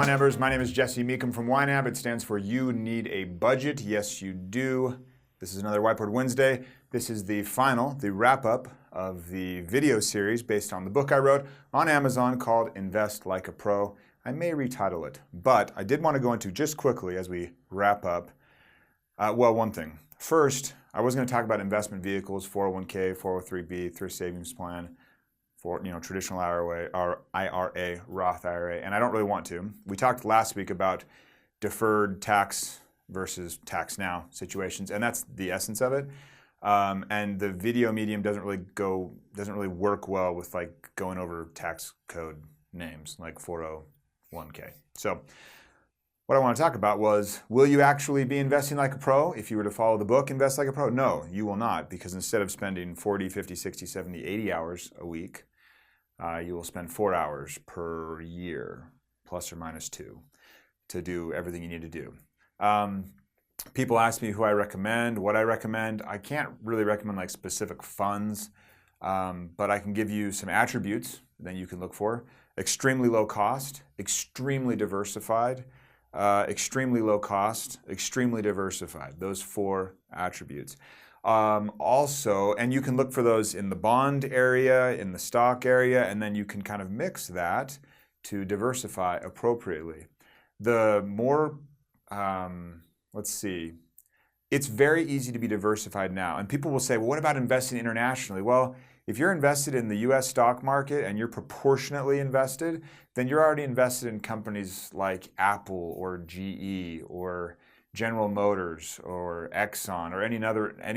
YNABers. My name is Jesse Meekum from YNAB. It stands for You Need a Budget. Yes, you do. This is another Whiteboard Wednesday. This is the wrap-up of the video series based on the book I wrote on Amazon called Invest Like a Pro. I may retitle it, but I did want to go into just quickly as we wrap up. One thing. First, I was going to talk about investment vehicles, 401k, 403b, thrift savings plan, for traditional IRA, Roth IRA, and I don't really want to. We talked last week about deferred tax versus tax now situations, and that's the essence of it. And the video medium doesn't really work well with like going over tax code names like 401k. So what I want to talk about was, will you actually be investing like a pro if you were to follow the book, Invest Like a Pro? No, you will not, because instead of spending 40, 50, 60, 70, 80 hours a week, you will spend 4 hours per year, plus or minus 2, to do everything you need to do. People ask me who I recommend, what I recommend. I can't really recommend like specific funds, but I can give you some attributes that you can look for. Extremely low cost, extremely diversified, extremely low cost, extremely diversified. Those 4 attributes. Also, and you can look for those in the bond area, in the stock area, and then you can kind of mix that to diversify appropriately. The more, let's see, it's very easy to be diversified now. And people will say, well, what about investing internationally? Well, if you're invested in the US stock market and you're proportionately invested, then you're already invested in companies like Apple or GE or General Motors or Exxon or any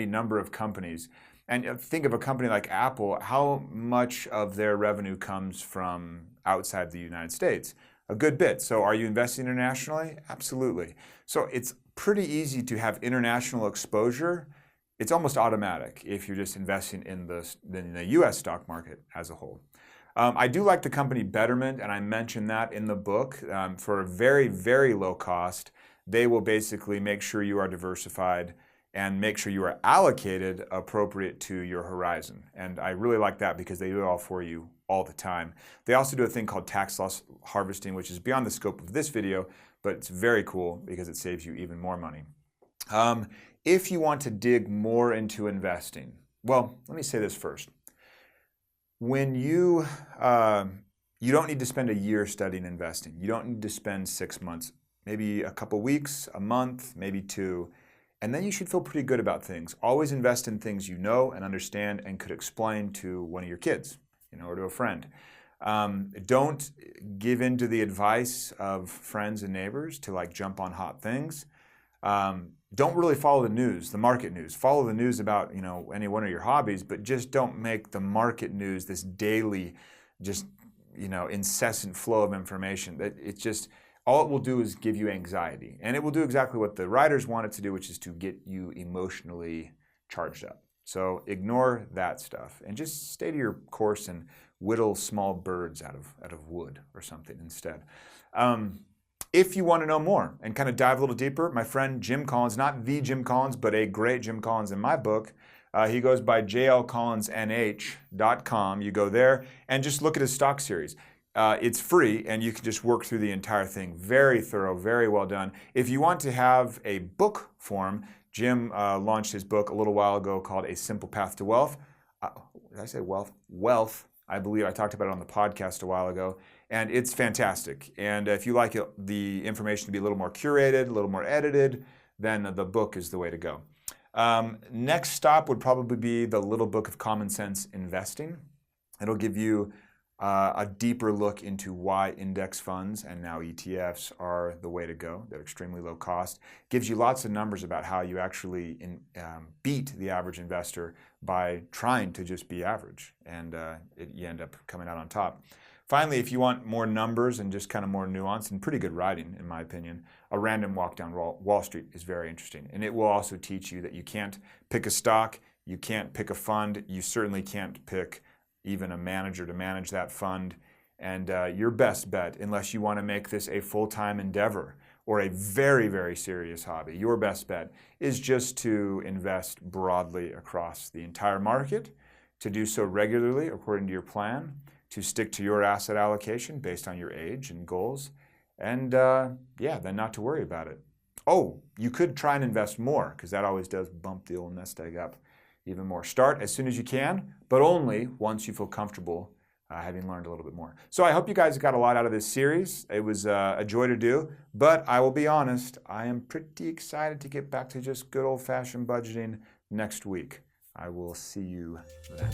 number of companies. And think of a company like Apple, how much of their revenue comes from outside the United States? A good bit. So are you investing internationally? Absolutely. So it's pretty easy to have international exposure. It's almost automatic if you're just investing in the US stock market as a whole. I do like the company Betterment, and I mentioned that in the book. For a very, very low cost, they will basically make sure you are diversified and make sure you are allocated appropriate to your horizon. And I really like that because they do it all for you all the time. They also do a thing called tax loss harvesting, which is beyond the scope of this video, but it's very cool because it saves you even more money. If you want to dig more into investing, well, let me say this first. When you don't need to spend a year studying investing. You don't need to spend 6 months, maybe a couple weeks, a month, maybe 2, and then you should feel pretty good about things. Always invest in things you know and understand and could explain to one of your kids, or to a friend. Don't give in to the advice of friends and neighbors to like jump on hot things. Don't really follow the news, the market news. Follow the news about any one of your hobbies, but just don't make the market news this daily, just incessant flow of information. That it's just all it will do is give you anxiety, and it will do exactly what the writers want it to do, which is to get you emotionally charged up. So ignore that stuff and just stay to your course and whittle small birds out of wood or something instead. If you want to know more and kind of dive a little deeper, my friend Jim Collins, not the Jim Collins, but a great Jim Collins in my book, he goes by jlcollinsnh.com. You go there and just look at his stock series. It's free, and you can just work through the entire thing. Very thorough, very well done. If you want to have a book form, Jim launched his book a little while ago called A Simple Path to Wealth. Did I say wealth? Wealth. I believe I talked about it on the podcast a while ago, and it's fantastic. And if you like the information to be a little more curated, a little more edited, then the book is the way to go. Next stop would probably be the Little Book of Common Sense Investing. It'll give you a deeper look into why index funds and now ETFs are the way to go. They're extremely low cost. Gives you lots of numbers about how you actually beat the average investor by trying to just be average, and you end up coming out on top. Finally, if you want more numbers and just kind of more nuance and pretty good writing, in my opinion, A Random Walk Down Wall Street is very interesting. And it will also teach you that you can't pick a stock, you can't pick a fund, you certainly can't pick even a manager to manage that fund. And your best bet, unless you want to make this a full-time endeavor or a very, very serious hobby, your best bet is just to invest broadly across the entire market, to do so regularly according to your plan, to stick to your asset allocation based on your age and goals, and yeah, then not to worry about it. Oh, you could try and invest more, because that always does bump the old nest egg up even more. Start as soon as you can, but only once you feel comfortable having learned a little bit more. So I hope you guys got a lot out of this series. It was a joy to do, but I will be honest, I am pretty excited to get back to just good old-fashioned budgeting next week. I will see you then.